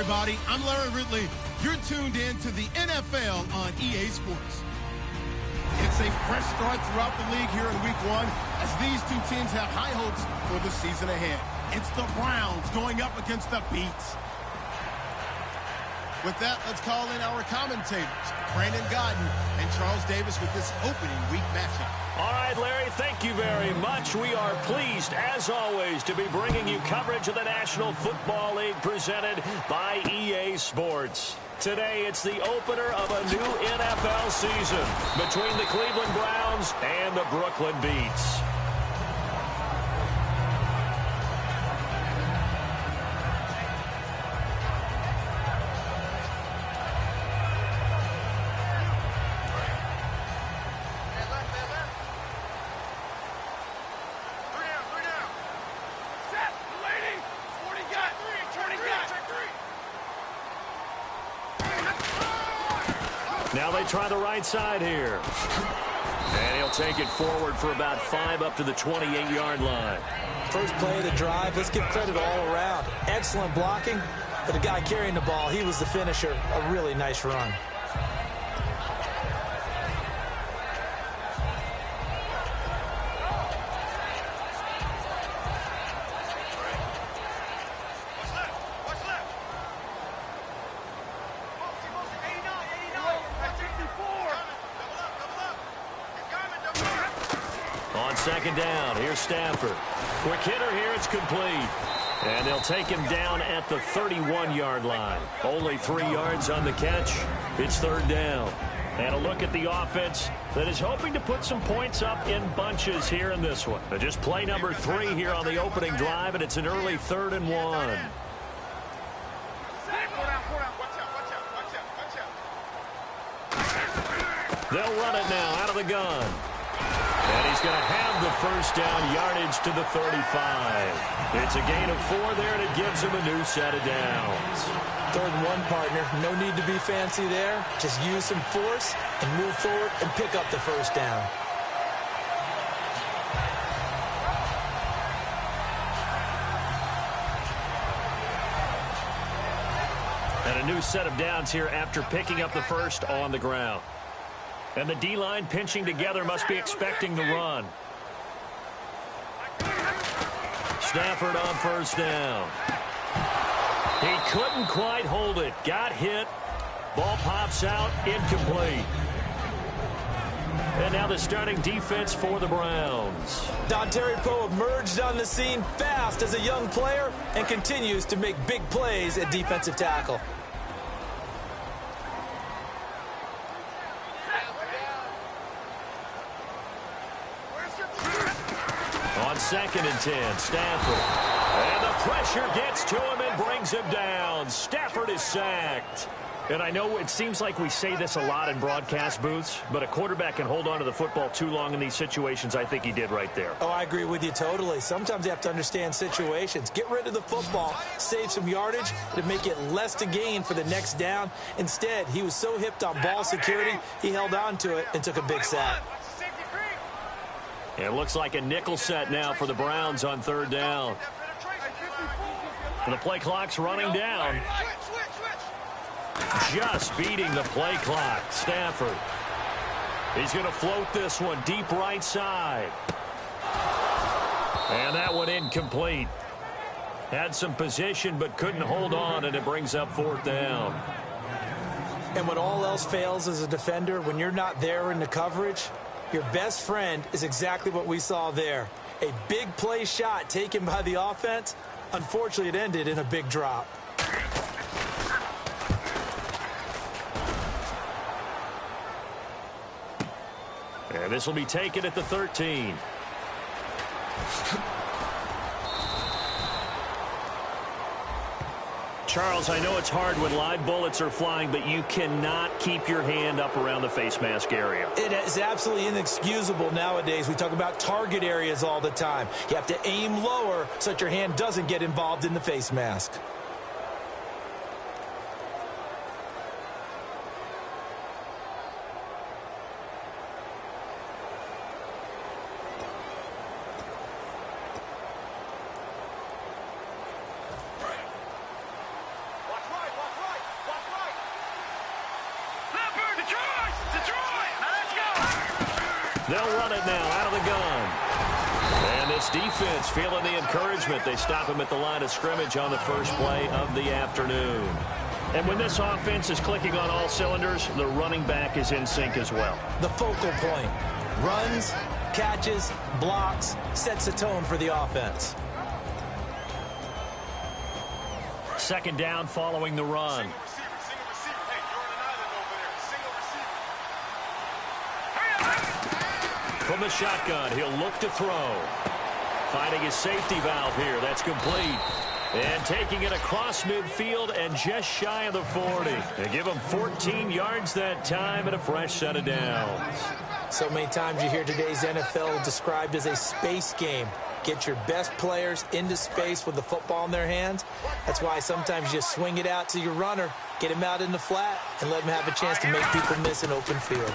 everybody. I'm Larry Ridley. You're tuned in to the NFL on EA Sports. It's a fresh start throughout the league here in Week 1 as these two teams have high hopes for the season ahead. It's the Browns going up against the Beats. With that, let's call in our commentators, Brandon Godden and Charles Davis, with this opening week matchup. All right, Larry, thank you very much. We are pleased, as always, to be bringing you coverage of the National Football League presented by EA Sports. Today, it's the opener of a new NFL season between the Cleveland Browns and the Brooklyn Beats. Now they try the right side here. And he'll take it forward for about 5 up to the 28-yard line. First play of the drive, let's give credit all around. Excellent blocking, but the guy carrying the ball, he was the finisher. A really nice run. Second down, here's Stafford. Quick hitter here, it's complete. And they'll take him down at the 31-yard line. Only 3 yards on the catch. It's third down. And a look at the offense that is hoping to put some points up in bunches here in this one. Just play number 3 here on the opening drive, and it's an early 3rd and 1. They'll run it now out of the gun. And he's going to have the first down, yardage to the 35. It's a gain of 4 there, and it gives him a new set of downs. 3rd and 1, partner. No need to be fancy there. Just use some force and move forward and pick up the first down. And a new set of downs here after picking up the first on the ground. And the D-line pinching together, must be expecting the run. Stafford on first down. He couldn't quite hold it. Got hit. Ball pops out, incomplete. And now the starting defense for the Browns. Dontari Poe emerged on the scene fast as a young player and continues to make big plays at defensive tackle. On 2nd and 10, Stafford. And the pressure gets to him and brings him down. Stafford is sacked. And I know it seems like we say this a lot in broadcast booths, but a quarterback can hold on to the football too long in these situations. I think he did right there. Oh, I agree with you totally. Sometimes you have to understand situations. Get rid of the football, save some yardage to make it less to gain for the next down. Instead, he was so hipped on ball security, he held on to it and took a big sack. It looks like a nickel set now for the Browns on 3rd down. The play clock's running down. Just beating the play clock. Stafford. He's going to float this one deep right side. And that one incomplete. Had some position but couldn't hold on, and it brings up 4th down. And when all else fails as a defender, when you're not there in the coverage, your best friend is exactly what we saw there. A big play shot taken by the offense. Unfortunately, it ended in a big drop. And this will be taken at the 13. Charles, I know it's hard when live bullets are flying, but you cannot keep your hand up around the face mask area. It is absolutely inexcusable nowadays. We talk about target areas all the time. You have to aim lower so that your hand doesn't get involved in the face mask. They'll run it now out of the gun. And this defense feeling the encouragement. They stop him at the line of scrimmage on the first play of the afternoon. And when this offense is clicking on all cylinders, the running back is in sync as well. The focal point. Runs, catches, blocks, sets a tone for the offense. Second down following the run. From the shotgun, he'll look to throw. Finding his safety valve here. That's complete. And taking it across midfield and just shy of the 40. They give him 14 yards that time and a fresh set of downs. So many times you hear today's NFL described as a space game. Get your best players into space with the football in their hands. That's why sometimes you swing it out to your runner, get him out in the flat, and let him have a chance to make people miss an open field.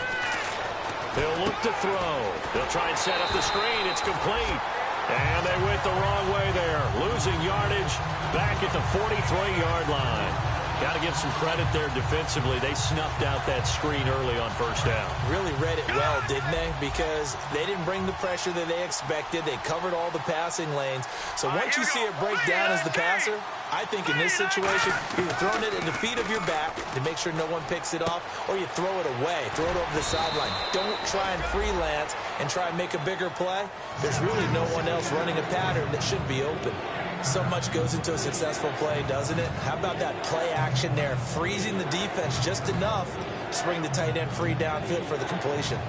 They'll look to throw. They'll try and set up the screen. It's complete. And they went the wrong way there. Losing yardage back at the 43-yard line. Got to give some credit there defensively. They snuffed out that screen early on first down. Really read it well, didn't they? Because they didn't bring the pressure that they expected. They covered all the passing lanes. So once you see it break down as the passer, I think in this situation, you're throwing it at the feet of your back to make sure no one picks it off, or you throw it away, throw it over the sideline. Don't try and freelance and try and make a bigger play. There's really no one else running a pattern that should be open. So much goes into a successful play, doesn't it? How about that play action there, freezing the defense just enough to bring the tight end free downfield for the completion.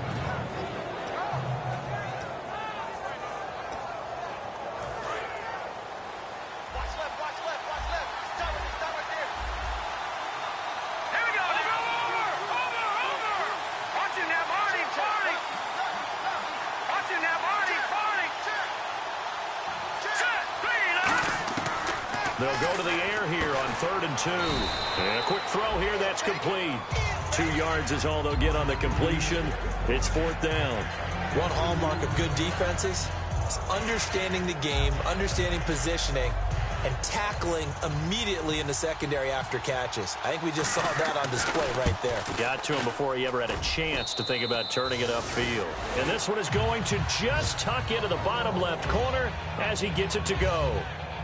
They'll go to the air here on 3rd and 2. And a quick throw here, that's complete. 2 yards is all they'll get on the completion. It's 4th down. One hallmark of good defenses is understanding the game, understanding positioning, and tackling immediately in the secondary after catches. I think we just saw that on display right there. Got to him before he ever had a chance to think about turning it upfield. And this one is going to just tuck into the bottom left corner as he gets it to go.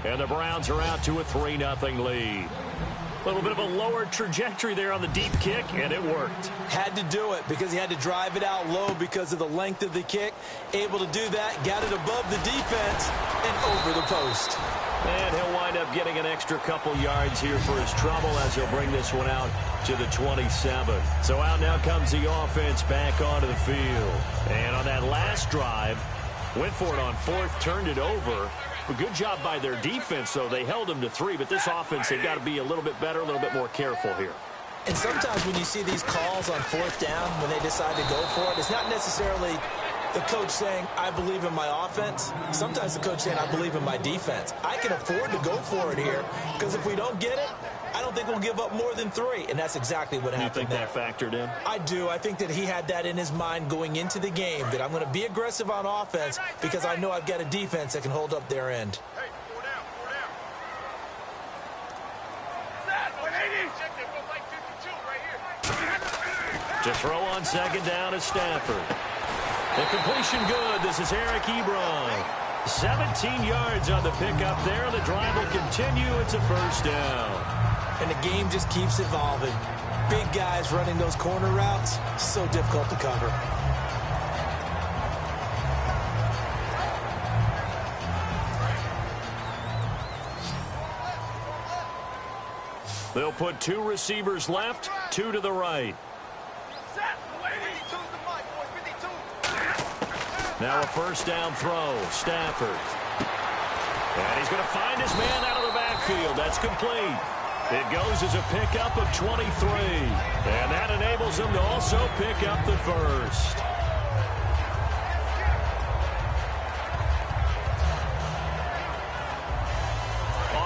And the Browns are out to a 3-0 lead. A little bit of a lower trajectory there on the deep kick, and it worked. Had to do it because he had to drive it out low because of the length of the kick. Able to do that, got it above the defense, and over the post. And he'll wind up getting an extra couple yards here for his trouble as he'll bring this one out to the 27. So out now comes the offense back onto the field. And on that last drive, went for it on 4th, turned it over. A good job by their defense, though. They held them to 3, but this offense, they've got to be a little bit better, a little bit more careful here. And sometimes when you see these calls on 4th down, when they decide to go for it, it's not necessarily the coach saying, I believe in my offense. Sometimes the coach saying, I believe in my defense. I can afford to go for it here, because if we don't get it, I don't think we'll give up more than 3, and that's exactly what happened there. You think that factored in? I do. I think that he had that in his mind going into the game, that I'm going to be aggressive on offense because I know I've got a defense that can hold up their end. Hey, 4 down, 4 down. To throw on 2nd down is Stafford. The completion good. This is Eric Ebron. 17 yards on the pickup there. The drive will continue. It's a 1st down. And the game just keeps evolving. Big guys running those corner routes, so difficult to cover. They'll put 2 receivers left, 2 to the right. Now a 1st down throw. Stafford. And he's going to find his man out of the backfield. That's complete. It goes as a pickup of 23. And that enables him to also pick up the 1st.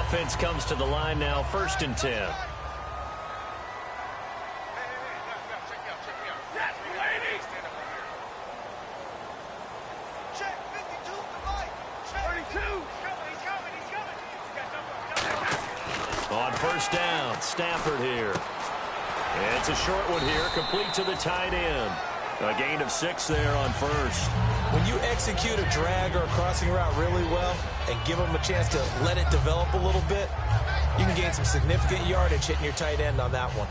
Offense comes to the line now, 1st and 10. On 1st down, Stafford here. And it's a short one here, complete to the tight end. A gain of 6 there on first. When you execute a drag or a crossing route really well and give them a chance to let it develop a little bit, you can gain some significant yardage hitting your tight end on that one.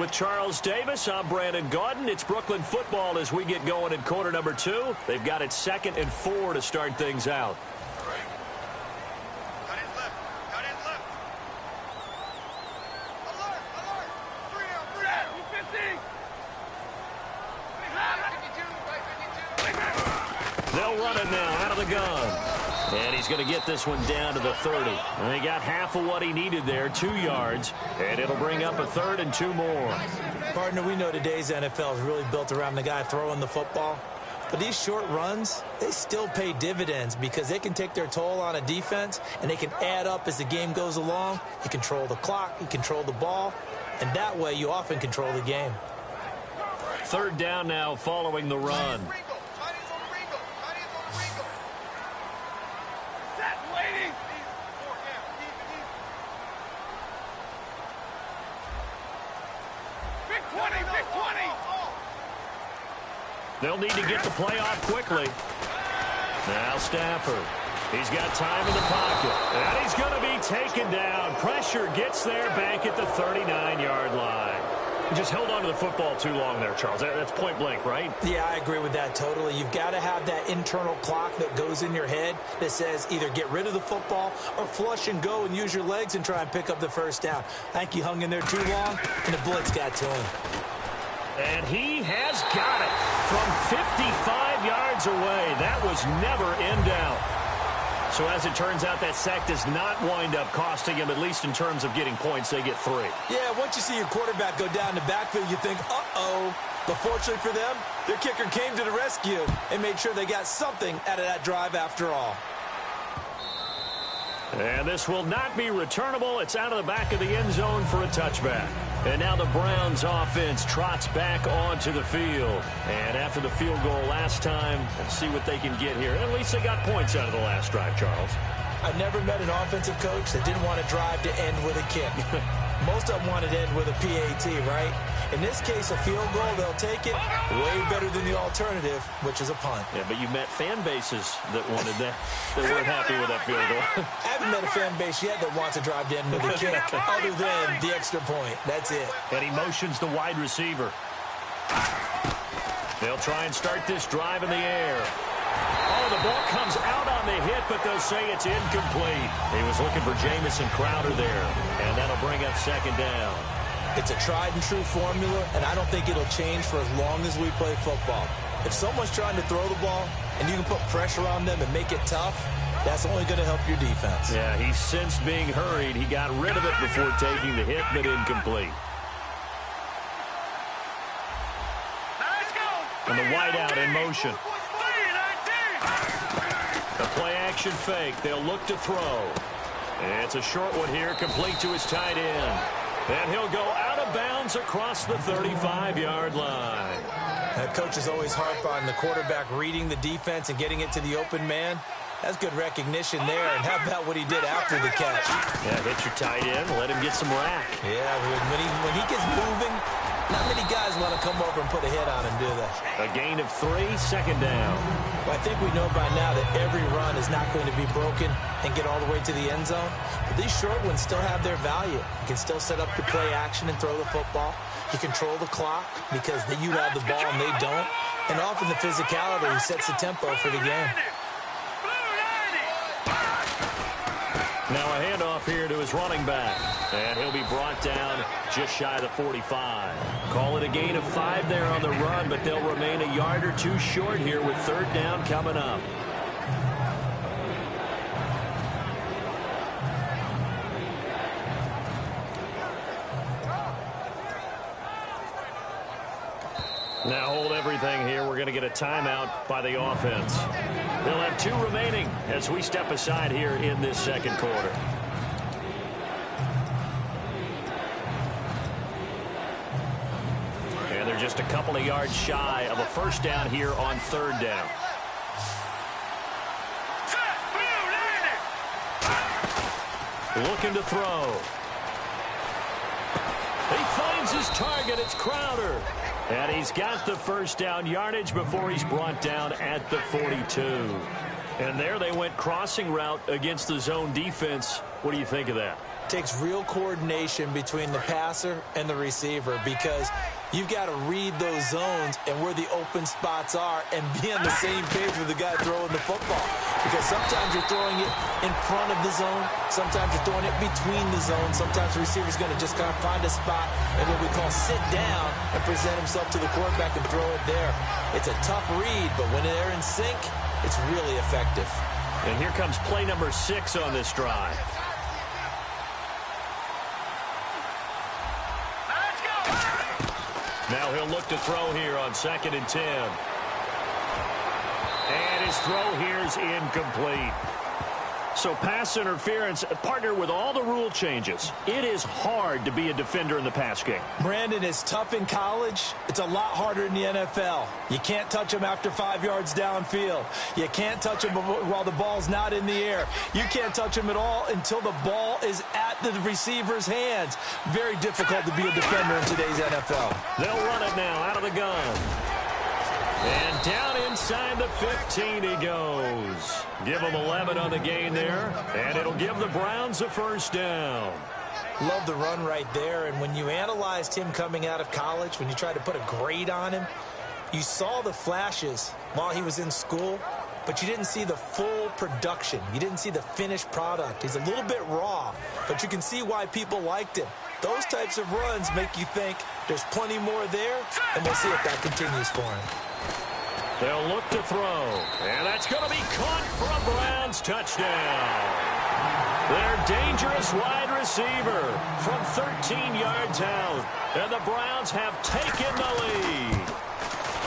With Charles Davis, I'm Brandon Gaudin. It's Brooklyn football as we get going in quarter number 2. They've got it 2nd and 4 to start things out. They'll run it now out of the gun. And he's going to get this one down to the 30. And he got half of what he needed there, 2 yards. And it'll bring up a 3rd and 2 more. Partner, we know today's NFL is really built around the guy throwing the football. But these short runs, they still pay dividends because they can take their toll on a defense and they can add up as the game goes along. You control the clock, you control the ball, and that way you often control the game. 3rd down now following the run. They'll need to get the play off quickly. Now Stafford. He's got time in the pocket. And he's going to be taken down. Pressure gets there back at the 39-yard line. He just held on to the football too long there, Charles. That's point blank, right? Yeah, I agree with that totally. You've got to have that internal clock that goes in your head that says either get rid of the football or flush and go and use your legs and try and pick up the first down. I think he hung in there too long, and the blitz got to him. And he has got it from 55 yards away. That was never in doubt. So as it turns out, that sack does not wind up costing him, at least in terms of getting points. They get 3. Yeah, once you see your quarterback go down the backfield, you think, uh-oh. But fortunately for them, their kicker came to the rescue and made sure they got something out of that drive after all. And this will not be returnable. It's out of the back of the end zone for a touchback. And now the Browns offense trots back onto the field. And after the field goal last time, let's see what they can get here. At least they got points out of the last drive, Charles. I never met an offensive coach that didn't want to drive to end with a kick. Most of them wanted to end with a PAT, right? In this case, a field goal, they'll take it way better than the alternative, which is a punt. Yeah, but you met fan bases that wanted that. They weren't happy with that field goal. I haven't met a fan base yet that wants to drive to end with a kick other than the extra point. That's it. And he motions the wide receiver. They'll try and start this drive in the air. Oh, the ball comes out on the hit, but they'll say it's incomplete. He was looking for Jamison Crowder there, and that'll bring up 2nd down. It's a tried-and-true formula, and I don't think it'll change for as long as we play football. If someone's trying to throw the ball and you can put pressure on them and make it tough, that's only going to help your defense. Yeah, he sensed being hurried. He got rid of it before taking the hit, but incomplete. And the wideout in motion. The play-action fake. They'll look to throw. And it's a short one here, complete to his tight end. And he'll go out of bounds across the 35-yard line. That coach is always harp on the quarterback reading the defense and getting it to the open man. That's good recognition there. And how about what he did after the catch? Yeah, hit your tight end, let him get some rack. Yeah, when he gets moving, not many guys want to come over and put a hit on him, do they? A gain of 3, 2nd down. Well, I think we know by now that every run is not going to be broken and get all the way to the end zone. But these short ones still have their value. You can still set up your play action and throw the football. You control the clock because you have the ball and they don't. And often the physicality sets the tempo for the game. Now a handoff here to his running back. And he'll be brought down just shy of the 45. Call it a gain of 5 there on the run, but they'll remain a yard or 2 short here with 3rd down coming up. Now hold everything here. We're going to get a timeout by the offense. They'll have 2 remaining as we step aside here in this 2nd quarter. And they're just a couple of yards shy of a 1st down here on 3rd down. Looking to throw. He finds his target. It's Crowder. And he's got the first down yardage before he's brought down at the 42. And there they went crossing route against the zone defense. What do you think of that? Takes real coordination between the passer and the receiver because you've got to read those zones and where the open spots are and be on the same page with the guy throwing the football. Because sometimes you're throwing it in front of the zone. Sometimes you're throwing it between the zones. Sometimes the receiver's going to just kind of find a spot and what we call sit down and present himself to the quarterback and throw it there. It's a tough read, but when they're in sync, it's really effective. And here comes play number 6 on this drive. Now he'll look to throw here on 2nd and 10. And his throw here is incomplete. So pass interference, partner with all the rule changes. It is hard to be a defender in the pass game. Brandon, is tough in college. It's a lot harder in the NFL. You can't touch him after 5 yards downfield. You can't touch him while the ball's not in the air. You can't touch him at all until the ball is at the receiver's hands. Very difficult to be a defender in today's NFL. They'll run it now out of the gun. And down inside the 15 he goes. Give him 11 on the gain there, and it'll give the Browns a first down. Love the run right there, and when you analyzed him coming out of college, when you tried to put a grade on him, you saw the flashes while he was in school, but you didn't see the full production. You didn't see the finished product. He's a little bit raw, but you can see why people liked him. Those types of runs make you think there's plenty more there, and we'll see if that continues for him. They'll look to throw, and that's going to be caught for a Browns touchdown. Their dangerous wide receiver from 13 yards out, and the Browns have taken the lead.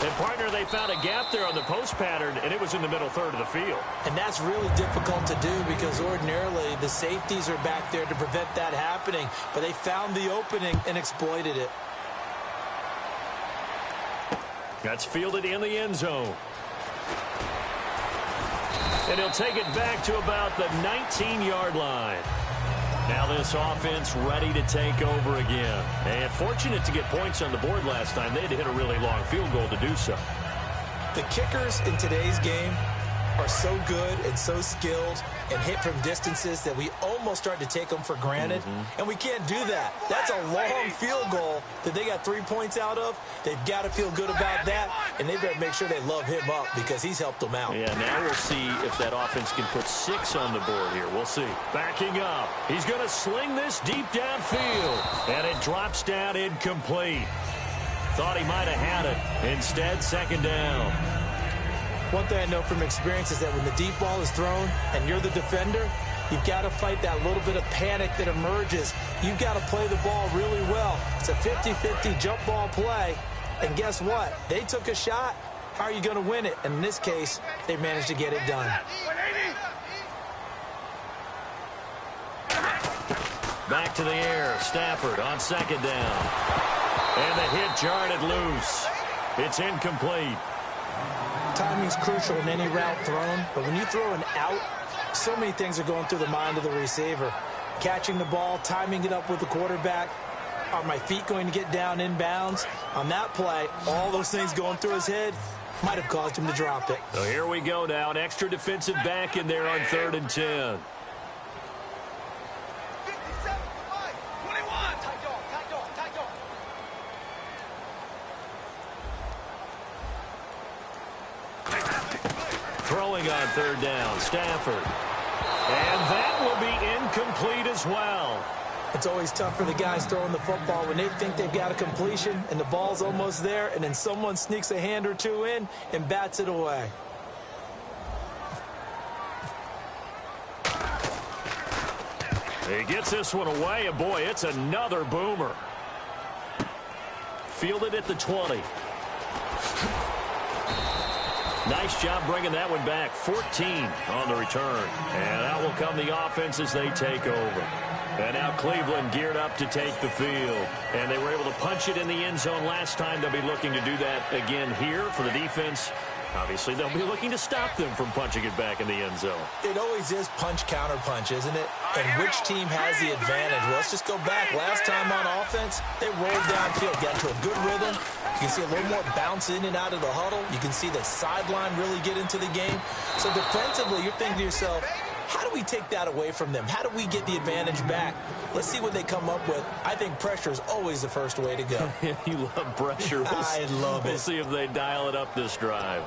And, partner, they found a gap there on the post pattern, and it was in the middle third of the field. And that's really difficult to do because ordinarily the safeties are back there to prevent that happening, but they found the opening and exploited it. That's fielded in the end zone. And he'll take it back to about the 19-yard line. Now this offense ready to take over again. And fortunate to get points on the board last time. They had to hit a really long field goal to do so. The kickers in today's game are so good and so skilled and hit from distances that we almost start to take them for granted. And we can't do that. That's a long field goal that they got 3 points out of. They've got to feel good about that, and they better make sure they love him up because he's helped them out. Yeah, now we'll see if that offense can put 6 on the board here. We'll see. Backing up. He's going to sling this deep downfield, and it drops down incomplete. Thought he might have had it. Instead, 2nd down. One thing I know from experience is that when the deep ball is thrown and you're the defender, you've got to fight that little bit of panic that emerges. You've got to play the ball really well. It's a 50-50 jump ball play. And guess what? They took a shot. How are you going to win it? And in this case, they managed to get it done. Back to the air. Stafford on 2nd down. And the hit jarred it loose. It's incomplete. Timing's crucial in any route thrown, but when you throw an out, so many things are going through the mind of the receiver. Catching the ball, timing it up with the quarterback. Are my feet going to get down inbounds? On that play, all those things going through his head might have caused him to drop it. So here we go now. An extra defensive back in there on 3rd and 10. Throwing on 3rd down, Stafford. And that will be incomplete as well. It's always tough for the guys throwing the football when they think they've got a completion and the ball's almost there, and then someone sneaks a hand or two in and bats it away. He gets this one away, and boy, it's another boomer. Fielded at the 20. Nice job bringing that one back. 14 on the return. And out will come the offense as they take over. And now Cleveland geared up to take the field. And they were able to punch it in the end zone last time. They'll be looking to do that again here for the defense. Obviously, they'll be looking to stop them from punching it back in the end zone. It always is punch, counter punch, isn't it? And which team has the advantage? Well, let's just go back. Last time on offense, they rolled downfield, got into a good rhythm. You can see a little more bounce in and out of the huddle. You can see the sideline really get into the game. So defensively, you're thinking to yourself, how do we take that away from them? How do we get the advantage back? Let's see what they come up with. I think pressure is always the first way to go. You love pressure. I love it. We'll see if they dial it up this drive.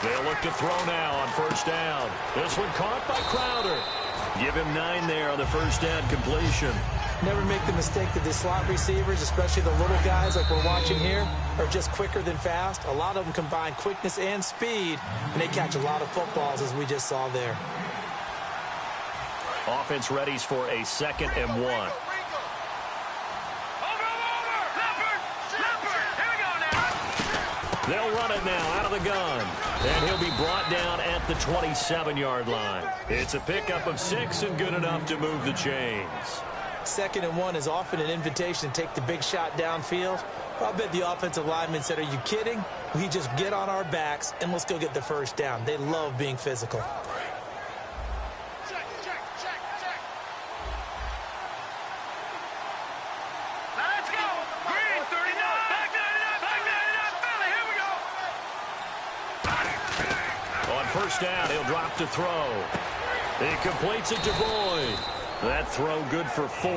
They'll look to throw now on first down. This one caught by Crowder. Give him 9 there on the first down completion. Never make the mistake that the slot receivers, especially the little guys like we're watching here, are just quicker than fast. A lot of them combine quickness and speed, and they catch a lot of footballs, as we just saw there. Offense readies for a 2nd and 1. They'll run it now out of the gun. And he'll be brought down at the 27-yard line. It's a pickup of 6 and good enough to move the chains. 2nd and 1 is often an invitation to take the big shot downfield. I'll bet the offensive lineman said, are you kidding? We just get on our backs and let's go get the first down. They love being physical. First down, he'll drop to throw. He completes it to Boyd. That throw good for 4.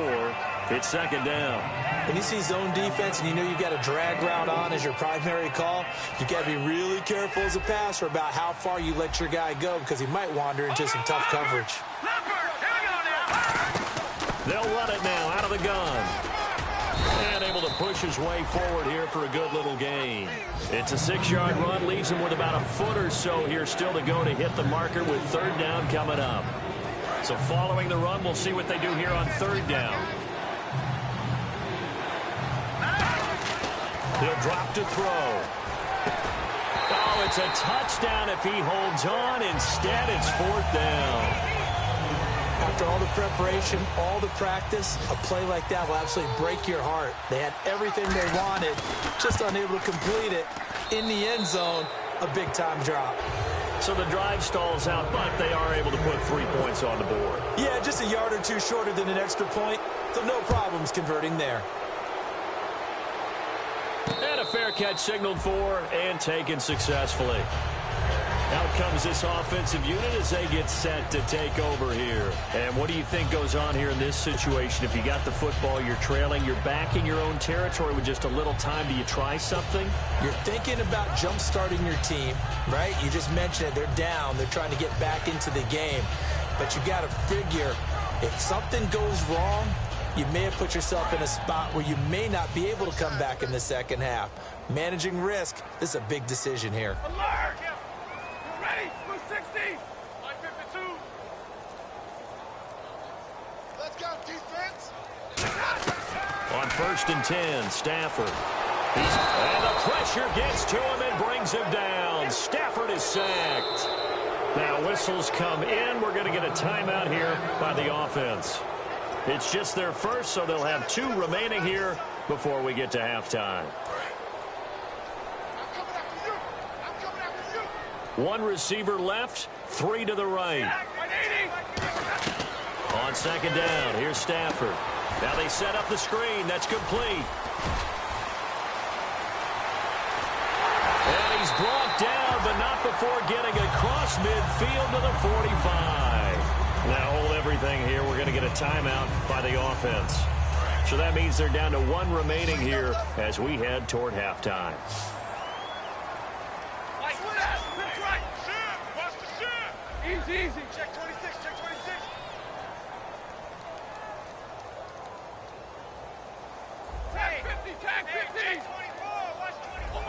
It's 2nd down. When you see zone defense and you know you've got a drag route on as your primary call, you've got to be really careful as a passer about how far you let your guy go because he might wander into some tough coverage. They'll run it now out of the gun. And able to push his way forward here for a good little gain. It's a 6-yard run, leaves him with about a foot or so here still to go to hit the marker with 3rd down coming up. So following the run, we'll see what they do here on 3rd down. He'll drop to throw. Oh, it's a touchdown if he holds on. Instead, it's 4th down. After all the preparation, all the practice, a play like that will absolutely break your heart. They had everything they wanted, just unable to complete it. In the end zone, a big-time drop. So the drive stalls out, but they are able to put 3 points on the board. Yeah, just a yard or 2 shorter than an extra point, so no problems converting there. And a fair catch signaled for and taken successfully. Out comes this offensive unit as they get set to take over here. And what do you think goes on here in this situation? If you got the football, you're trailing, you're back in your own territory with just a little time. Do you try something? You're thinking about jump-starting your team, right? You just mentioned it. They're down. They're trying to get back into the game. But you got to figure, if something goes wrong, you may have put yourself in a spot where you may not be able to come back in the second half. Managing risk, this is a big decision here. Alert! Ready? 260. 552. Let's go, defense. On 1st and 10, Stafford. And the pressure gets to him and brings him down. Stafford is sacked. Now whistles come in. We're going to get a timeout here by the offense. It's just their first, so they'll have 2 remaining here before we get to halftime. 1 receiver left, 3 to the right. On 2nd down, here's Stafford. Now they set up the screen. That's complete. And he's brought down, but not before getting across midfield to the 45. Now hold everything here. We're going to get a timeout by the offense. So that means they're down to 1 remaining here as we head toward halftime. Easy. Check 26. Check 26. Tag 50. Tag 50. 24. Watch 24.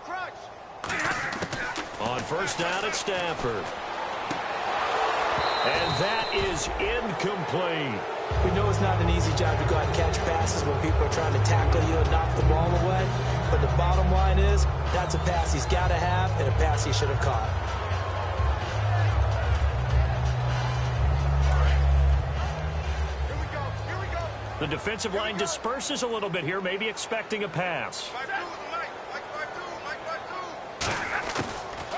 Crunch. On 1st down at Stafford. And that is incomplete. We know it's not an easy job to go out and catch passes when people are trying to tackle you and knock the ball away. But the bottom line is, that's a pass he's got to have and a pass he should have caught. The defensive line disperses a little bit here, maybe expecting a pass.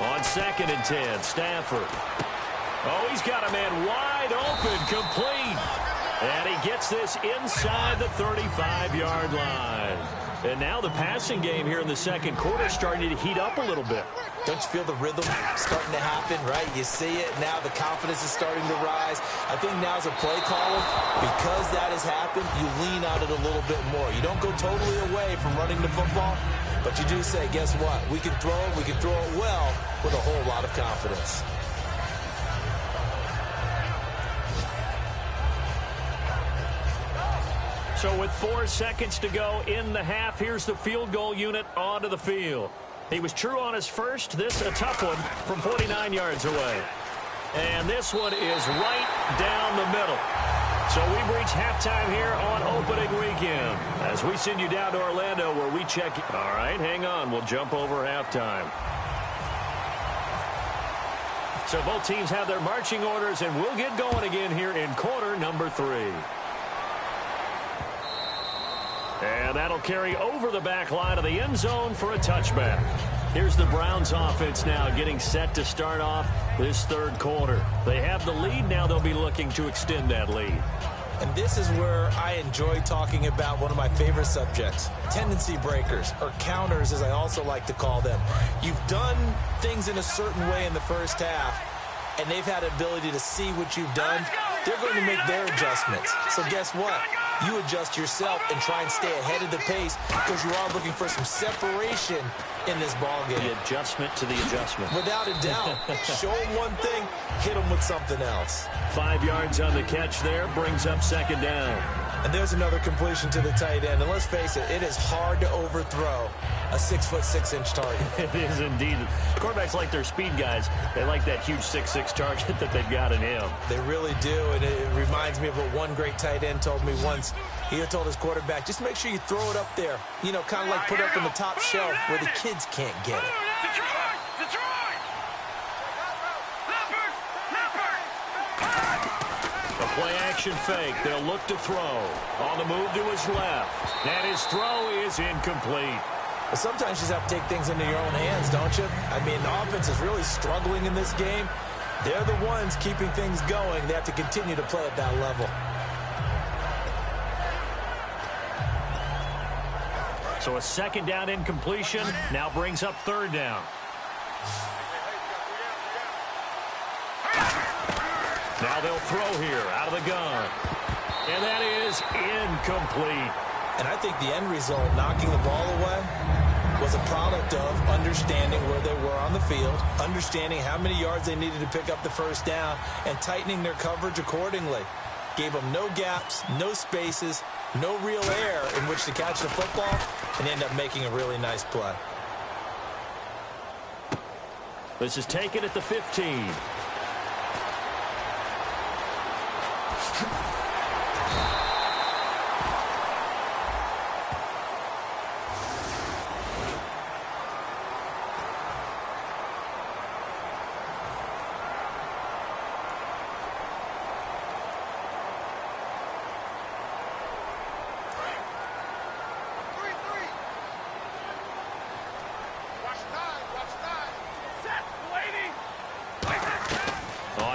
On 2nd and 10, Stafford. Oh, he's got a man wide open, complete. And he gets this inside the 35-yard line. And now the passing game here in the second quarter starting to heat up a little bit. Don't you feel the rhythm starting to happen, right? You see it now. The confidence is starting to rise. I think now as a play caller, because that has happened, you lean on it a little bit more. You don't go totally away from running the football, but you do say, guess what? We can throw it well with a whole lot of confidence. So with 4 seconds to go in the half, here's the field goal unit onto the field. He was true on his first. This a tough one from 49 yards away. And this one is right down the middle. So we've reached halftime here on opening weekend as we send you down to Orlando where we check. All right, hang on. We'll jump over halftime. So both teams have their marching orders, and we'll get going again here in quarter number 3. And that'll carry over the back line of the end zone for a touchback. Here's the Browns offense now getting set to start off this third quarter. They have the lead. Now they'll be looking to extend that lead. And this is where I enjoy talking about one of my favorite subjects, tendency breakers, or counters as I also like to call them. You've done things in a certain way in the first half, and they've had the ability to see what you've done. They're going to make their adjustments. So guess what? You adjust yourself and try and stay ahead of the pace because you are looking for some separation in this ballgame. The adjustment to the adjustment. Without a doubt. Show them one thing, hit them with something else. 5 yards on the catch there, brings up second down. And there's another completion to the tight end. And let's face it, it is hard to overthrow a 6'6" target. It is indeed. Quarterbacks like their speed guys. They like that huge 6'6" target that they've got in him. They really do, and it reminds me of what one great tight end told me once. He had told his quarterback, just make sure you throw it up there. You know, kind of like put it up on the top shelf where the kids can't get it. Play-action fake. They'll look to throw. On the move to his left. And his throw is incomplete. But sometimes you just have to take things into your own hands, don't you? I mean, the offense is really struggling in this game. They're the ones keeping things going. They have to continue to play at that level. So a second down incompletion now brings up third down. Now they'll throw here out of the gun. And that is incomplete. And I think the end result, knocking the ball away, was a product of understanding where they were on the field, understanding how many yards they needed to pick up the first down, and tightening their coverage accordingly. Gave them no gaps, no spaces, no real air in which to catch the football, and end up making a really nice play. This is taken at the 15.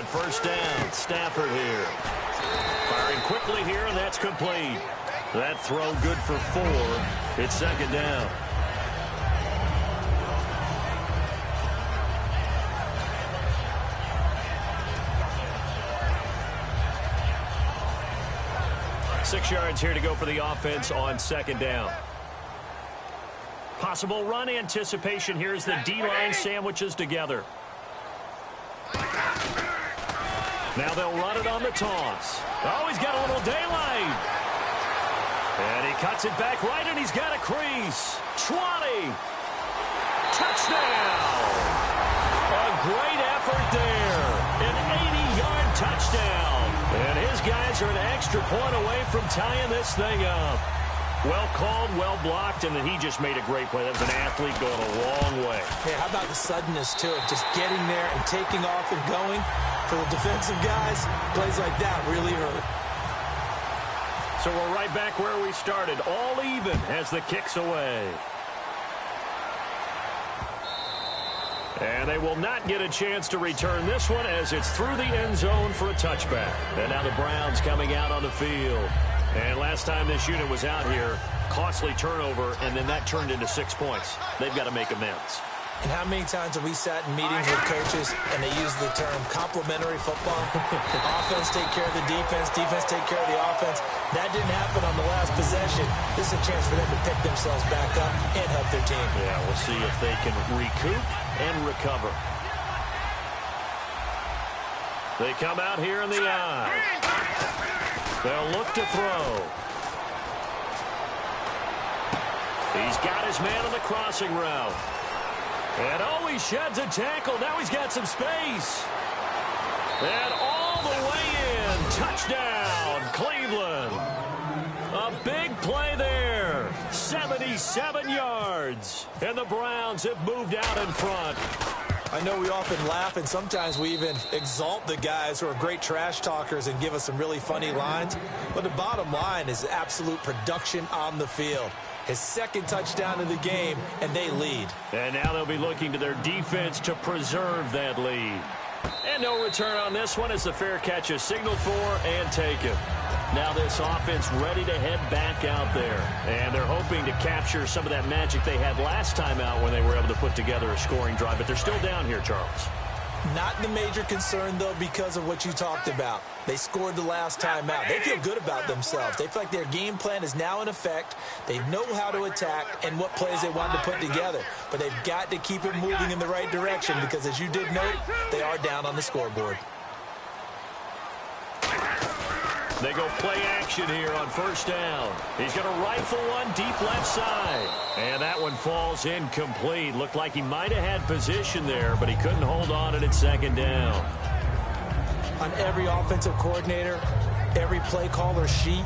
First down, Stafford here. Firing quickly here, and that's complete. That throw good for 4. It's second down. Six yards here to go for the offense on second down. Possible run anticipation here as the D-line sandwiches together. Now they'll run it on the toss. Oh, he's got a little daylight. And he cuts it back right, and he's got a crease. 20. Touchdown. A great effort there. An 80-yard touchdown. Browns are an extra point away from tying this thing up. Well called, well blocked, and then he just made a great play. That was an athlete going a long way. Yeah, how about the suddenness, too, of just getting there and taking off and going? For the defensive guys, plays like that really hurt. So we're right back where we started, all even as the kick's away. And they will not get a chance to return this one as it's through the end zone for a touchback. And now the Browns coming out on the field. And last time this unit was out here, costly turnover, and then that turned into 6 points. They've got to make amends. And how many times have we sat in meetings with coaches and they use the term complementary football? Offense take care of the defense, defense take care of the offense. That didn't happen on the last possession. This is a chance for them to pick themselves back up and help their team. Yeah, we'll see if they can recoup and recover. They come out here in the eye. They'll look to throw. He's got his man on the crossing route. And oh, he sheds a tackle. Now he's got some space. And all the way in. Touchdown, Cleveland. A big play there. 77 yards. And the Browns have moved out in front. I know we often laugh, and sometimes we even exalt the guys who are great trash talkers and give us some really funny lines. But the bottom line is absolute production on the field. His second touchdown of the game, and they lead. And now they'll be looking to their defense to preserve that lead. And no return on this one as the fair catch is signaled for and taken. Now this offense ready to head back out there. And they're hoping to capture some of that magic they had last time out when they were able to put together a scoring drive. But they're still down here, Charles. Not the major concern, though, because of what you talked about. They scored the last time out. They feel good about themselves. They feel like their game plan is now in effect. They know how to attack and what plays they want to put together. But they've got to keep it moving in the right direction because, as you did note, they are down on the scoreboard. They go play action here on first down. He's going to rifle one deep left side. And that one falls incomplete. Looked like he might have had position there, but he couldn't hold on at second down. On every offensive coordinator, every play caller sheet,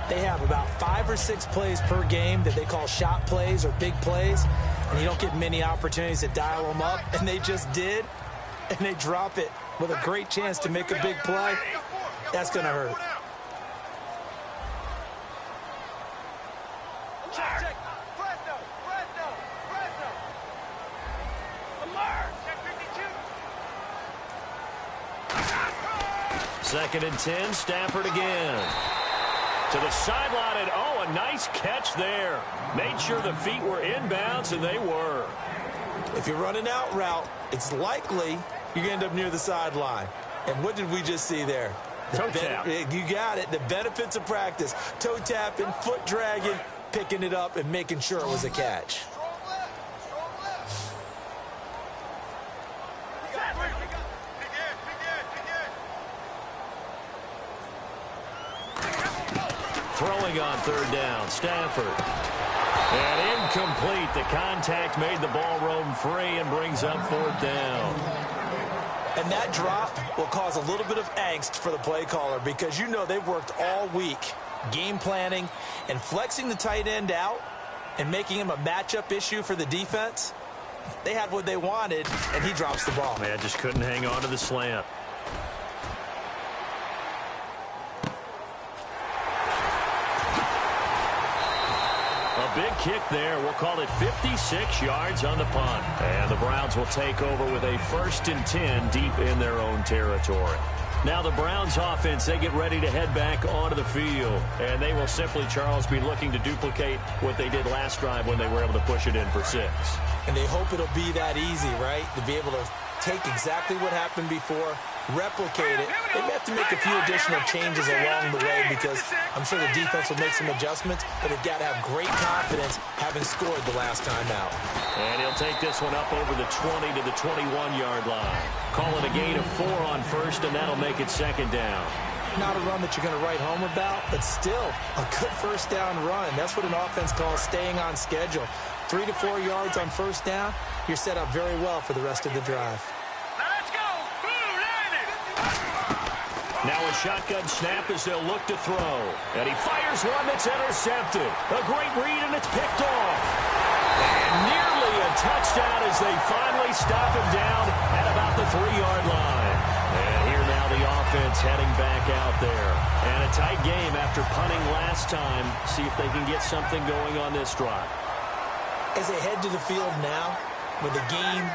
they have about 5 or 6 plays per game that they call shot plays or big plays. And you don't get many opportunities to dial them up. And they just did. And they drop it with a great chance to make a big play. That's going to hurt. Second and 10, Stafford again. To the sideline, and oh, a nice catch there. Made sure the feet were inbounds, and they were. If you're running out route, it's likely you're going to end up near the sideline. And what did we just see there? Toe tap. You got it. The benefits of practice. Toe tapping, foot dragging, picking it up, and making sure it was a catch. Throwing on third down, Stafford. And incomplete. The contact made the ball roam free and brings up fourth down. And that drop will cause a little bit of angst for the play caller because you know they've worked all week game planning and flexing the tight end out and making him a matchup issue for the defense. They had what they wanted, and he drops the ball. Man, just couldn't hang on to the slant. A big kick there. We'll call it 56 yards on the punt. And the Browns will take over with a 1st and 10 deep in their own territory. Now the Browns offense, they get ready to head back onto the field. And they will simply, Charles, be looking to duplicate what they did last drive when they were able to push it in for 6. And they hope it'll be that easy, right? To be able to take exactly what happened before, replicate it. They may have to make a few additional changes along the way because I'm sure the defense will make some adjustments, but they've got to have great confidence having scored the last time out. And he'll take this one up over the 20 to the 21-yard line. Call it a gain of 4 on first, and that'll make it second down. Not a run that you're going to write home about, but still a good first down run. That's what an offense calls staying on schedule. 3 to 4 yards on first down, you're set up very well for the rest of the drive. Now let's go. Blue, Now a shotgun snap as they'll look to throw. And he fires one that's intercepted. A great read, and it's picked off. And nearly a touchdown as they finally stop him down at about the 3-yard line. And here now the offense heading back out there. And a tight game after punting last time. See if they can get something going on this drive. As they head to the field now, with the game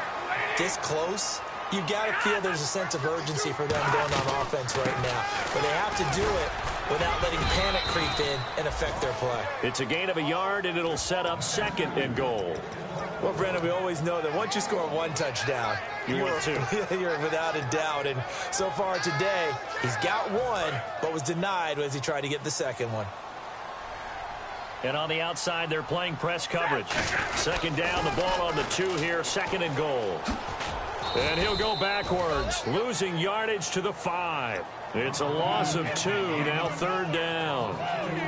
this close, you've got to feel there's a sense of urgency for them going on offense right now. But they have to do it without letting panic creep in and affect their play. It's a gain of a yard, and it'll set up 2nd and goal. Well, Brandon, we always know that once you score one touchdown, you're without a doubt. And so far today, he's got one, but was denied as he tried to get the second one. And on the outside, they're playing press coverage. 2nd down, the ball on the 2 here, 2nd and goal. And he'll go backwards, losing yardage to the 5. It's a loss of 2, now 3rd down.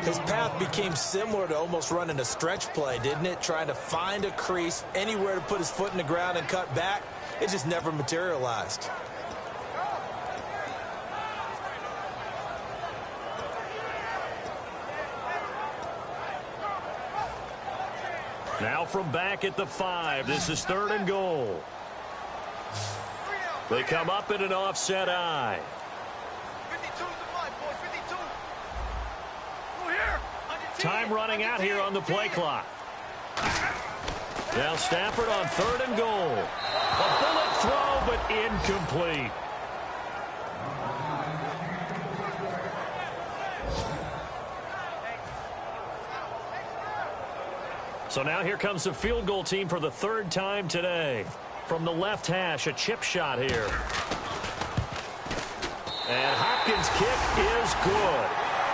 His path became similar to almost running a stretch play, didn't it? Trying to find a crease, anywhere to put his foot in the ground and cut back. It just never materialized. Now from back at the 5, this is 3rd and goal. They come up in an offset eye. 52's the line, boy, 52. Go here. Time running out here on the play clock. Now Stafford on 3rd and goal. A bullet throw, but incomplete. So now here comes the field goal team for the 3rd time today. From the left hash, a chip shot here. And Hopkins' kick is good.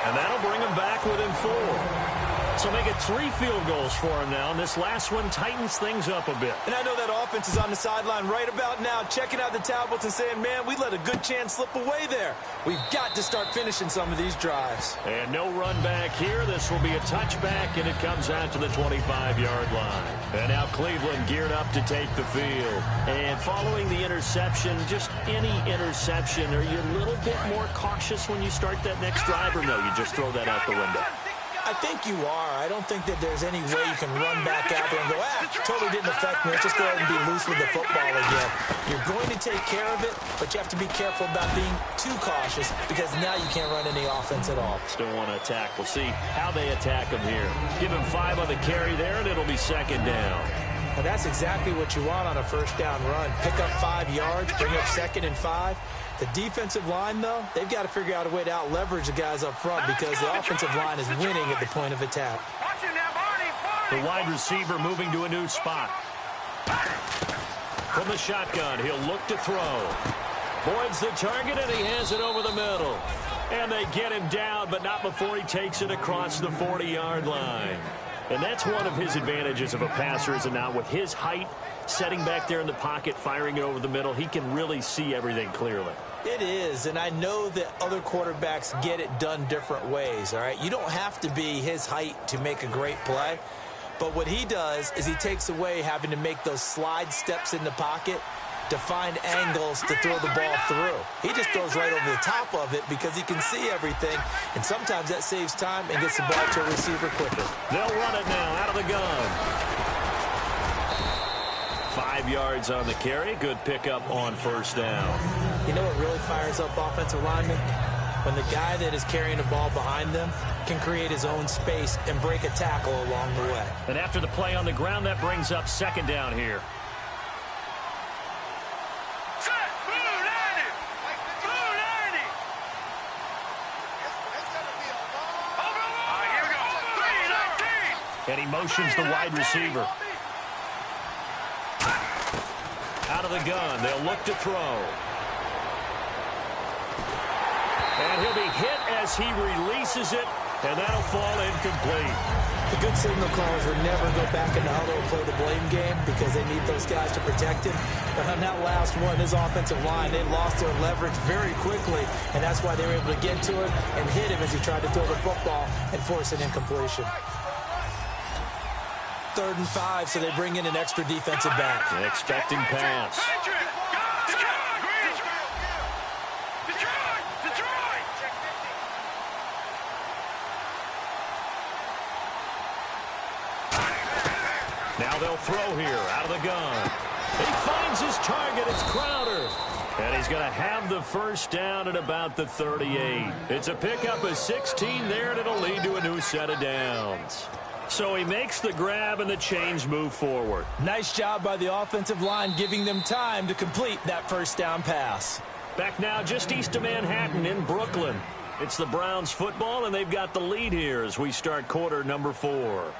And that'll bring him back within 4. So make it 3 field goals for him now. And this last one tightens things up a bit. And I know that offense is on the sideline right about now, checking out the tablets and saying, man, we let a good chance slip away there. We've got to start finishing some of these drives. And no run back here. This will be a touchback, and it comes out to the 25-yard line. And now Cleveland geared up to take the field. And following the interception, just any interception, are you a little bit more cautious when you start that next drive, or no, you just throw that out the window? I think you are. I don't think that there's any way you can run back out there and go, totally didn't affect me. Let's just go ahead and be loose with the football again. You're going to take care of it, but you have to be careful about being too cautious because now you can't run any offense at all. Still want to attack. We'll see how they attack him here. Give him 5 on the carry there, and it'll be 2nd down. Now that's exactly what you want on a 1st down run. Pick up 5 yards, bring up 2nd and 5. The defensive line, though, they've got to figure out a way to out-leverage the guys up front because the offensive line is winning at the point of attack. The wide receiver moving to a new spot. From the shotgun, he'll look to throw. Boyd's the target, and he has it over the middle. And they get him down, but not before he takes it across the 40-yard line. And that's one of his advantages of a passer, is it not? With his height, setting back there in the pocket, firing it over the middle, he can really see everything clearly. It is, and I know that other quarterbacks get it done different ways, all right? You don't have to be his height to make a great play, but what he does is he takes away having to make those slide steps in the pocket to find angles to throw the ball through. He just throws right over the top of it because he can see everything, and sometimes that saves time and gets the ball to a receiver quicker. They'll run it now out of the gun. 5 yards on the carry. Good pickup on 1st down. You know what really fires up offensive linemen? When the guy that is carrying the ball behind them can create his own space and break a tackle along the way. And after the play on the ground, that brings up 2nd down here. And he motions the wide receiver. Out of the gun, they'll look to throw. And he'll be hit as he releases it, and that'll fall incomplete. The good signal callers would never go back in the huddle and play the blame game because they need those guys to protect him. But on that last one, his offensive line, they lost their leverage very quickly, and that's why they were able to get to him and hit him as he tried to throw the football and force an incompletion. 3rd and 5, so they bring in an extra defensive back. Expecting pass. Now they'll throw here out of the gun. He finds his target. It's Crowder. And he's going to have the first down at about the 38. It's a pickup of 16 there, and it'll lead to a new set of downs. So he makes the grab, and the chains move forward. Nice job by the offensive line giving them time to complete that first down pass. Back now just east of Manhattan in Brooklyn. It's the Browns football, and they've got the lead here as we start quarter number 4.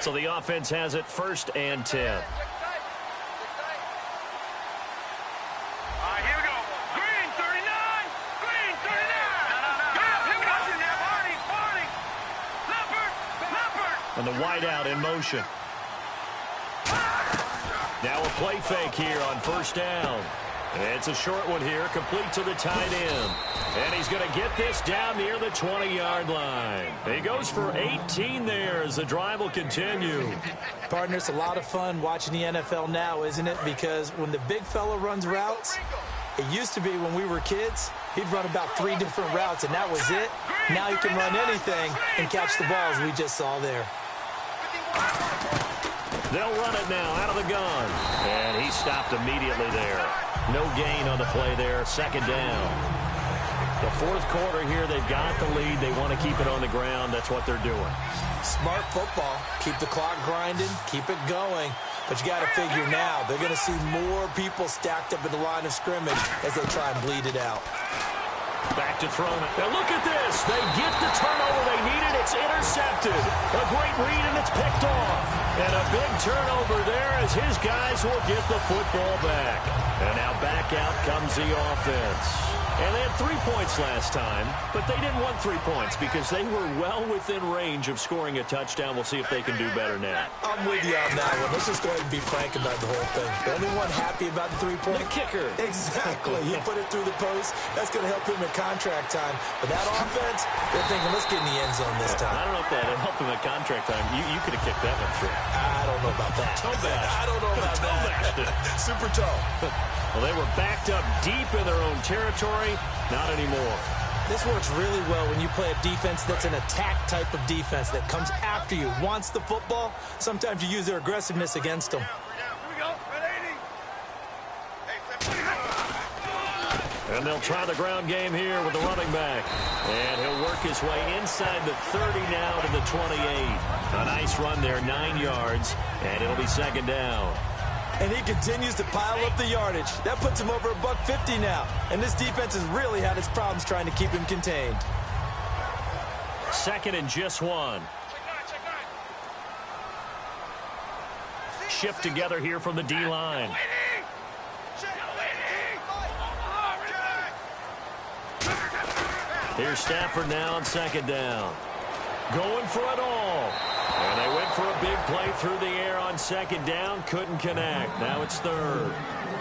So the offense has it 1st and 10. All right, here we go. Green, 39. Green, 39. Here we go. Barney. Leopard. And the wideout in motion. Now a play fake here on 1st down. It's a short one here, complete to the tight end. And he's going to get this down near the 20-yard line. He goes for 18 there as the drive will continue. Partner, it's a lot of fun watching the NFL now, isn't it? Because when the big fella runs routes, it used to be when we were kids, he'd run about 3 different routes, and that was it. Now he can run anything and catch the balls we just saw there. They'll run it now out of the gun. And he stopped immediately there. No gain on the play there. 2nd down. The 4th quarter here, they've got the lead. They want to keep it on the ground. That's what they're doing. Smart football. Keep the clock grinding. Keep it going. But you got to figure now, they're going to see more people stacked up in the line of scrimmage as they try and bleed it out. Back to throw it. Now look at this. They get the turnover they needed. It's intercepted. A great read, and it's picked off. And a big turnover there as his guys will get the football back. And now back out comes the offense. And they had 3 points last time, but they didn't want 3 points because they were well within range of scoring a touchdown. We'll see if they can do better now. I'm with you on that one. Let's just go ahead and be frank about the whole thing. The only one happy about the 3-point? The kicker. Exactly. He put it through the post. That's going to help him at contract time. But that offense, they're thinking, let's get in the end zone this time. I don't know if that helped him at contract time. You could have kicked that one through. I don't know about that. Toe bash. I don't know about that. Super toe. Well, they were backed up deep in their own territory. Not anymore. This works really well when you play a defense that's an attack type of defense that comes after you, wants the football. Sometimes you use their aggressiveness against them. Here we go. And they'll try the ground game here with the running back. And he'll work his way inside the 30 now to the 28. A nice run there, 9 yards, and it'll be 2nd down. And he continues to pile up the yardage. That puts him over $150 now. And this defense has really had its problems trying to keep him contained. 2nd and just 1. Shift together here from the D-line. Here's Stafford now on 2nd down. Going for it all. And they went for a big play through the air on 2nd down. Couldn't connect. Now it's 3rd.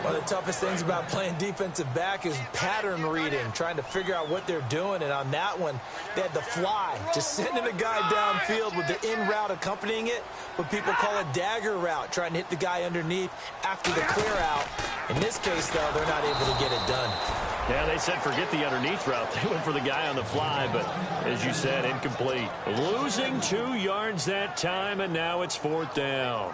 One of the toughest things about playing defensive back is pattern reading, trying to figure out what they're doing. And on that one, they had the fly, just sending a guy downfield with the in route accompanying it, what people call a dagger route, trying to hit the guy underneath after the clear out. In this case, though, they're not able to get it done. Yeah, they said forget the underneath route. They went for the guy on the fly, but as you said, incomplete. Losing 2 yards that time, and now it's 4th down.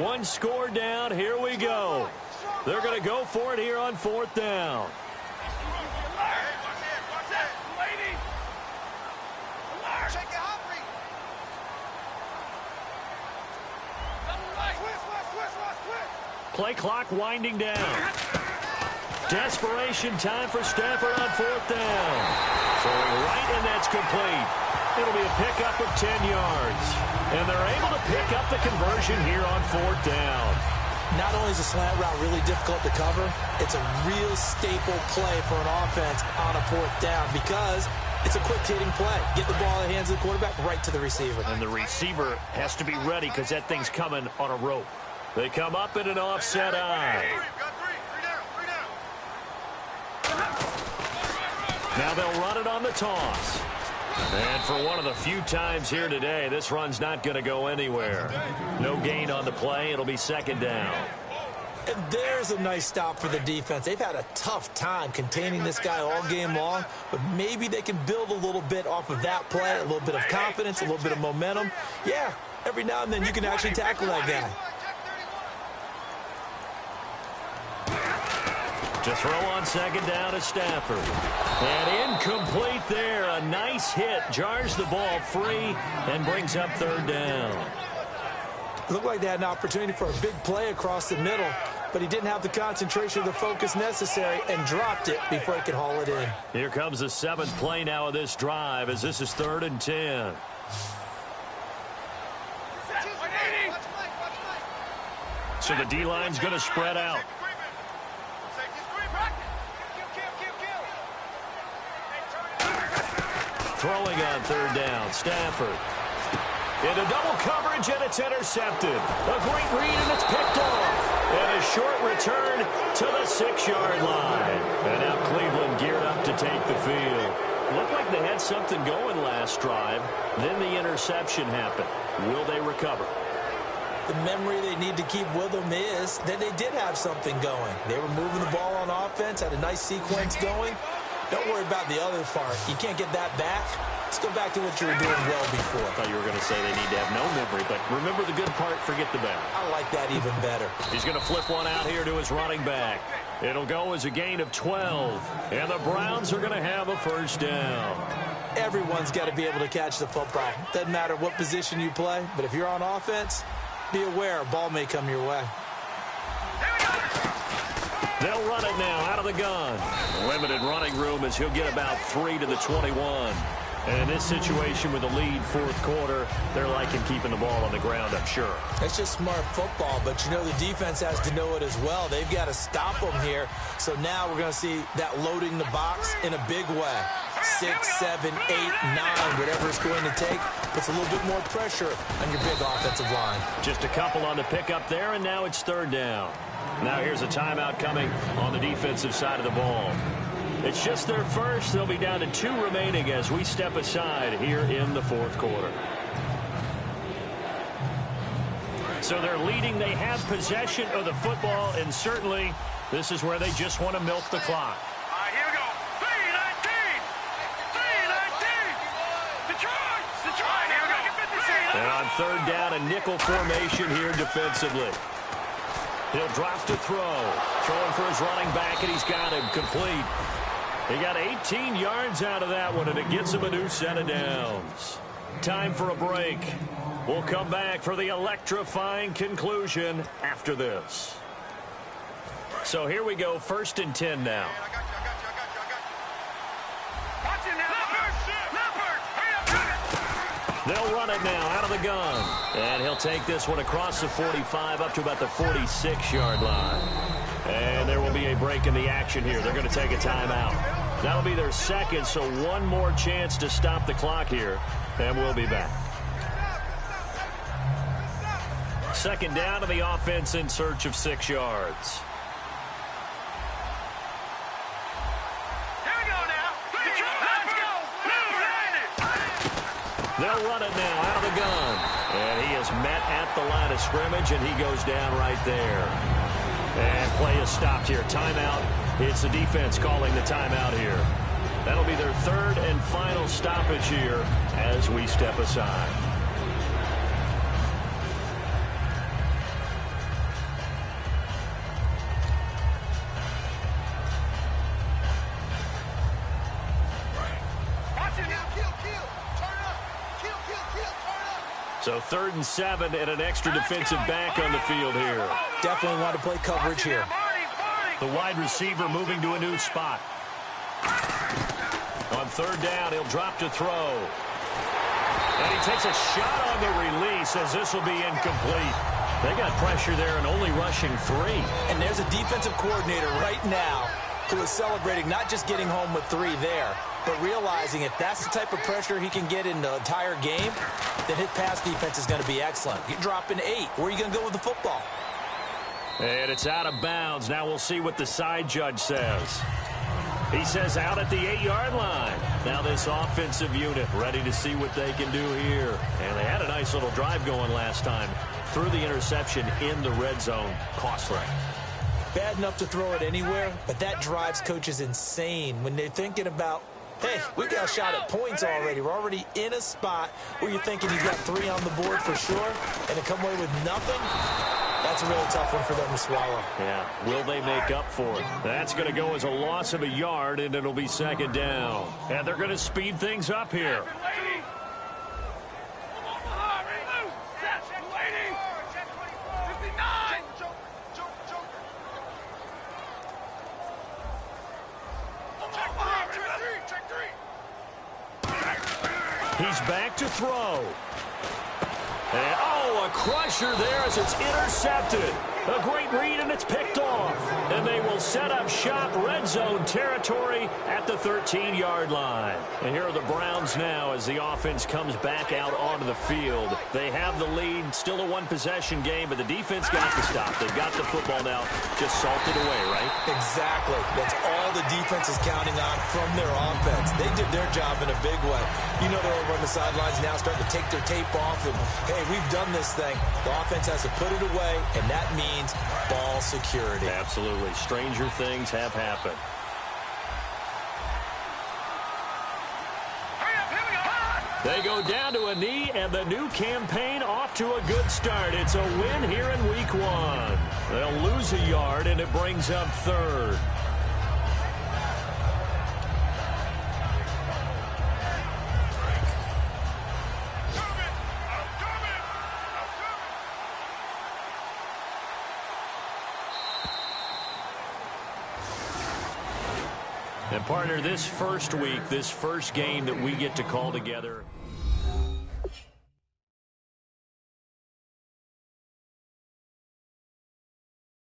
One score down. Here we go. They're going to go for it here on 4th down. Play clock winding down. Desperation time for Stafford on 4th down. Throwing right, and that's complete. It'll be a pickup of 10 yards. And they're able to pick up the conversion here on 4th down. Not only is a slant route really difficult to cover, it's a real staple play for an offense on a 4th down because it's a quick-hitting play. Get the ball in the hands of the quarterback right to the receiver. And the receiver has to be ready because that thing's coming on a rope. They come up in an offset eye. Now they'll run it on the toss. And for one of the few times here today, this run's not going to go anywhere. No gain on the play. It'll be second down. And there's a nice stop for the defense. They've had a tough time containing this guy all game long, but maybe they can build a little bit off of that play, a little bit of confidence, a little bit of momentum. Yeah, every now and then you can actually tackle that guy. To throw on second down is Stafford. And incomplete there. A nice hit. Jars the ball free and brings up third down. Looked like they had an opportunity for a big play across the middle, but he didn't have the concentration or the focus necessary and dropped it before he could haul it in. Here comes the seventh play now of this drive as this is 3rd and 10. So the D-line's going to spread out. Throwing on third down, Stafford. Into double coverage, and it's intercepted. A great read, and it's picked off. And a short return to the 6-yard line. And now Cleveland geared up to take the field. Looked like they had something going last drive. Then the interception happened. Will they recover? The memory they need to keep with them is that they did have something going. They were moving the ball on offense, had a nice sequence going. Don't worry about the other part. You can't get that back. Let's go back to what you were doing well before. I thought you were going to say they need to have no memory, but remember the good part, forget the bad. I like that even better. He's going to flip one out here to his running back. It'll go as a gain of 12, and the Browns are going to have a first down. Everyone's got to be able to catch the football. Doesn't matter what position you play, but if you're on offense, be aware a ball may come your way. They'll run it now out of the gun. Limited running room as he'll get about 3 to the 21. And in this situation with the lead 4th quarter, they're liking keeping the ball on the ground, I'm sure. It's just smart football, but you know the defense has to know it as well. They've got to stop them here. So now we're going to see that loading the box in a big way. 6, 7, 8, 9, whatever it's going to take, puts a little bit more pressure on your big offensive line. Just a couple on the pickup there, and now it's 3rd down. Now here's a timeout coming on the defensive side of the ball. It's just their first. They'll be down to 2 remaining as we step aside here in the 4th quarter. So they're leading. They have possession of the football, and certainly this is where they just want to milk the clock. All right, here we go. 3-19. 3-19. Detroit. Here we go. And on 3rd down, a nickel formation here defensively. He'll drop to throw. Throwing for his running back, and he's got him complete. He got 18 yards out of that one, and it gets him a new set of downs. Time for a break. We'll come back for the electrifying conclusion after this. So here we go, 1st and 10 now. Watch it now. They'll run it now out of the gun. And he'll take this one across the 45 up to about the 46-yard line. And there will be a break in the action here. They're going to take a timeout. That'll be their 2nd, so one more chance to stop the clock here. And we'll be back. 2nd down to the offense in search of 6 yards. They'll run it now out of the gun. And he is met at the line of scrimmage, and he goes down right there. And play is stopped here. Timeout. It's the defense calling the timeout here. That'll be their 3rd and final stoppage here as we step aside. So 3rd and 7 and an extra defensive back on the field here. Definitely want to play coverage here. The wide receiver moving to a new spot. On 3rd down, he'll drop to throw. And he takes a shot on the release as this will be incomplete. They got pressure there and only rushing 3. And there's a defensive coordinator right now who is celebrating not just getting home with 3 there, but realizing if that's the type of pressure he can get in the entire game, then his pass defense is going to be excellent. You're dropping 8. Where are you going to go with the football? And it's out of bounds. Now we'll see what the side judge says. He says out at the 8-yard line. Now this offensive unit ready to see what they can do here. And they had a nice little drive going last time. Threw the interception in the red zone. Costly. Bad enough to throw it anywhere, but that drives coaches insane when they're thinking about, hey, we got a shot at points already. We're already in a spot where you're thinking you've got 3 on the board for sure, and to come away with nothing, that's a really tough one for them to swallow. Yeah, will they make up for it? That's going to go as a loss of a yard, and it'll be second down. And they're going to speed things up here. He's back to throw. And, oh, a crusher there as it's intercepted. A great read, and it's picked off. And they will set up shop red zone territory at the 13-yard line. And here are the Browns now as the offense comes back out onto the field. They have the lead, still a one-possession game, but the defense got the stop. They've got the football now, just salted away, right? Exactly. That's all the defense is counting on from their offense. They did their job in a big way. You know they're over on the sidelines now starting to take their tape off, and, hey, we've done this thing. The offense has to put it away, and that means ball security. Absolutely. Stranger things have happened. They go down to a knee, and the new campaign off to a good start. It's a win here in week 1. They'll lose a yard, and it brings up 3rd. And partner, this first week, this first game that we get to call together.